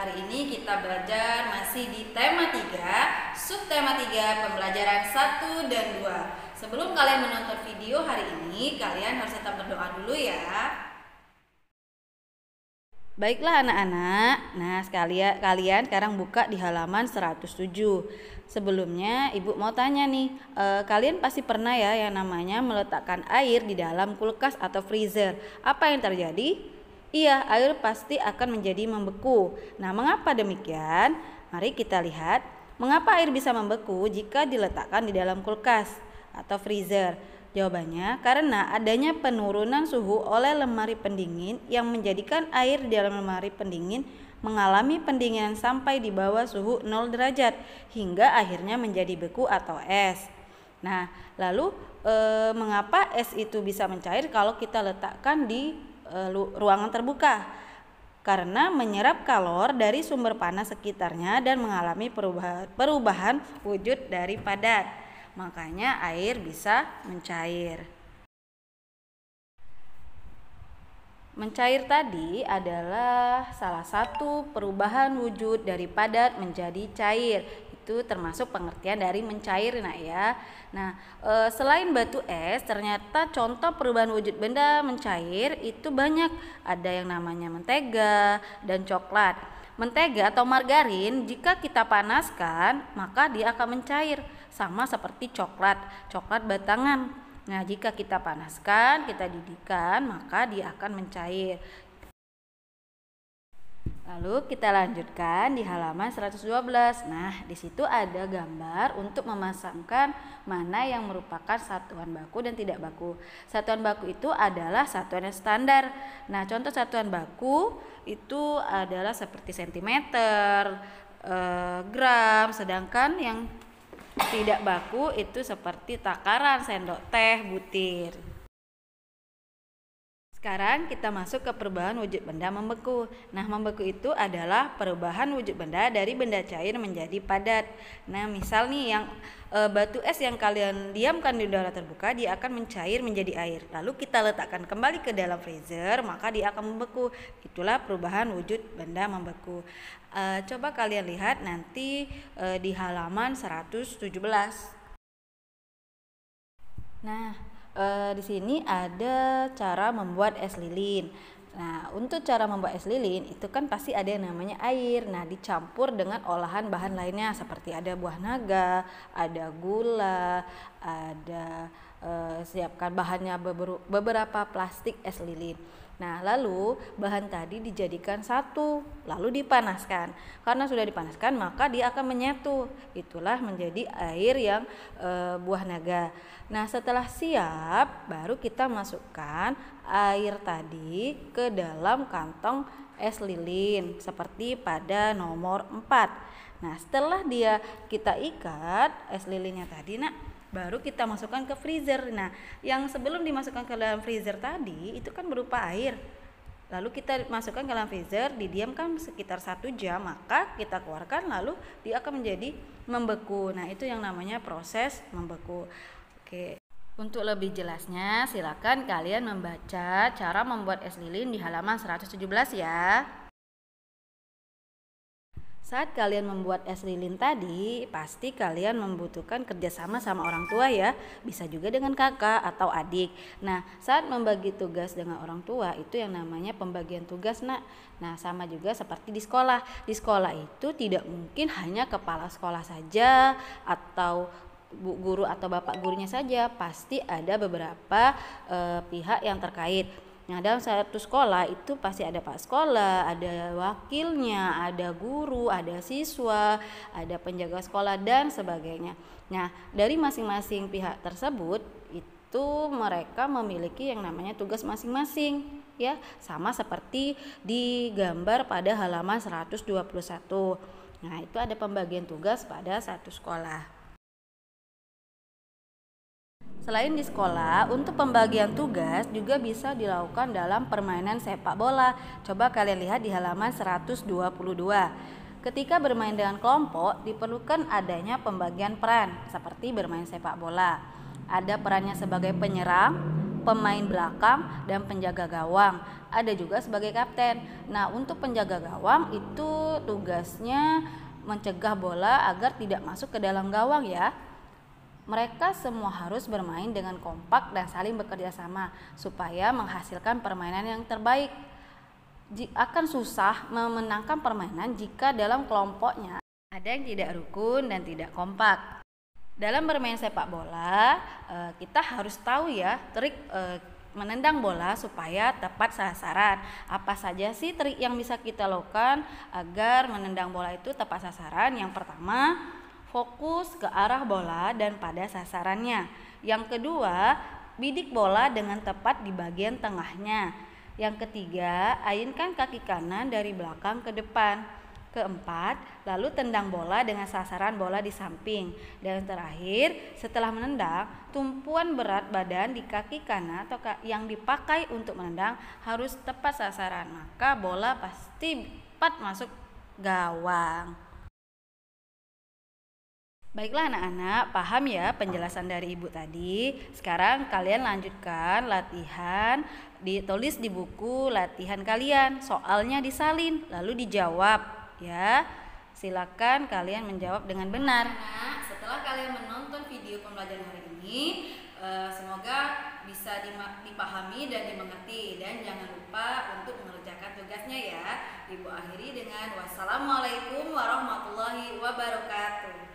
Hari ini kita belajar masih di tema 3, subtema 3, pembelajaran 1 dan 2. Sebelum kalian menonton video hari ini, kalian harus tetap berdoa dulu ya. Baiklah anak-anak, nah kalian sekarang buka di halaman 107. Sebelumnya ibu mau tanya nih, kalian pasti pernah ya yang namanya meletakkan air di dalam kulkas atau freezer. Apa yang terjadi? Iya, air pasti akan menjadi membeku. Nah, mengapa demikian? Mari kita lihat, mengapa air bisa membeku jika diletakkan di dalam kulkas atau freezer. Jawabannya, karena adanya penurunan suhu oleh lemari pendingin yang menjadikan air di dalam lemari pendingin mengalami pendinginan sampai di bawah suhu 0 derajat hingga akhirnya menjadi beku atau es. Nah, lalu mengapa es itu bisa mencair kalau kita letakkan di ruangan terbuka? Karena menyerap kalor dari sumber panas sekitarnya dan mengalami perubahan wujud dari padat. Makanya air bisa mencair. Mencair tadi adalah salah satu perubahan wujud dari padat menjadi cair. Itu termasuk pengertian dari mencair ya. Nah, selain batu es, ternyata contoh perubahan wujud benda mencair itu banyak. Ada yang namanya mentega dan coklat. Mentega atau margarin jika kita panaskan, maka dia akan mencair, sama seperti coklat batangan. Nah, jika kita panaskan, kita didihkan, maka dia akan mencair. Lalu kita lanjutkan di halaman 112. Nah, di situ ada gambar untuk memasangkan mana yang merupakan satuan baku dan tidak baku. Satuan baku itu adalah satuan yang standar. Nah, contoh satuan baku itu adalah seperti sentimeter, gram, sedangkan yang tidak baku itu seperti takaran, sendok teh, butir. Sekarang kita masuk ke perubahan wujud benda membeku. Nah, membeku itu adalah perubahan wujud benda dari benda cair menjadi padat. Nah, misal nih yang batu es yang kalian diamkan di udara terbuka, dia akan mencair menjadi air. Lalu kita letakkan kembali ke dalam freezer, maka dia akan membeku. Itulah perubahan wujud benda membeku. Coba kalian lihat nanti di halaman 117. Nah, di sini ada cara membuat es lilin. Nah, untuk cara membuat es lilin itu kan pasti ada yang namanya air. Nah, dicampur dengan olahan bahan lainnya seperti ada buah naga, ada gula, ada siapkan bahannya beberapa plastik es lilin. Nah, lalu bahan tadi dijadikan satu, lalu dipanaskan. Karena sudah dipanaskan, maka dia akan menyatu. Itulah menjadi air yang buah naga. Nah, setelah siap, baru kita masukkan air tadi ke dalam kantong es lilin seperti pada nomor 4. Nah, setelah kita ikat es lilinnya tadi, baru kita masukkan ke freezer. Nah, yang sebelum dimasukkan ke dalam freezer tadi itu kan berupa air. Lalu kita masukkan ke dalam freezer, didiamkan sekitar 1 jam, maka kita keluarkan, lalu dia akan menjadi membeku. Nah, itu yang namanya proses membeku. Oke. Untuk lebih jelasnya, silakan kalian membaca cara membuat es lilin di halaman 117 ya. Saat kalian membuat es lilin tadi, pasti kalian membutuhkan kerjasama sama orang tua ya. Bisa juga dengan kakak atau adik. Nah, saat membagi tugas dengan orang tua, itu yang namanya pembagian tugas, Nah, sama juga seperti di sekolah. Di sekolah itu tidak mungkin hanya kepala sekolah saja atau bu guru atau bapak gurunya saja. Pasti ada beberapa pihak yang terkait. Nah, dalam satu sekolah itu pasti ada pak sekolah, ada wakilnya, ada guru, ada siswa, ada penjaga sekolah dan sebagainya. Nah, dari masing-masing pihak tersebut itu mereka memiliki yang namanya tugas masing-masing ya, sama seperti di gambar pada halaman 121. Nah, itu ada pembagian tugas pada satu sekolah. Selain di sekolah, untuk pembagian tugas juga bisa dilakukan dalam permainan sepak bola. Coba kalian lihat di halaman 122. Ketika bermain dengan kelompok, diperlukan adanya pembagian peran, seperti bermain sepak bola. Ada perannya sebagai penyerang, pemain belakang, dan penjaga gawang. Ada juga sebagai kapten. Nah, untuk penjaga gawang itu tugasnya mencegah bola agar tidak masuk ke dalam gawang ya. Mereka semua harus bermain dengan kompak dan saling bekerja sama supaya menghasilkan permainan yang terbaik. Akan susah memenangkan permainan jika dalam kelompoknya ada yang tidak rukun dan tidak kompak. Dalam bermain sepak bola, kita harus tahu ya trik menendang bola supaya tepat sasaran. Apa saja sih trik yang bisa kita lakukan agar menendang bola itu tepat sasaran? Yang pertama, fokus ke arah bola dan pada sasarannya. Yang kedua, bidik bola dengan tepat di bagian tengahnya. Yang ketiga, ayunkan kaki kanan dari belakang ke depan. Keempat, lalu tendang bola dengan sasaran bola di samping. Dan terakhir, setelah menendang, tumpuan berat badan di kaki kanan atau yang dipakai untuk menendang harus tepat sasaran. Maka bola pasti tepat masuk gawang. Baiklah anak-anak, paham ya penjelasan dari ibu tadi. Sekarang kalian lanjutkan latihan, ditulis di buku latihan kalian. Soalnya disalin, lalu dijawab ya. Silakan kalian menjawab dengan benar. Nah, setelah kalian menonton video pembelajaran hari ini, semoga bisa dipahami dan dimengerti. Dan jangan lupa untuk mengerjakan tugasnya ya. Ibu akhiri dengan wassalamualaikum warahmatullahi wabarakatuh.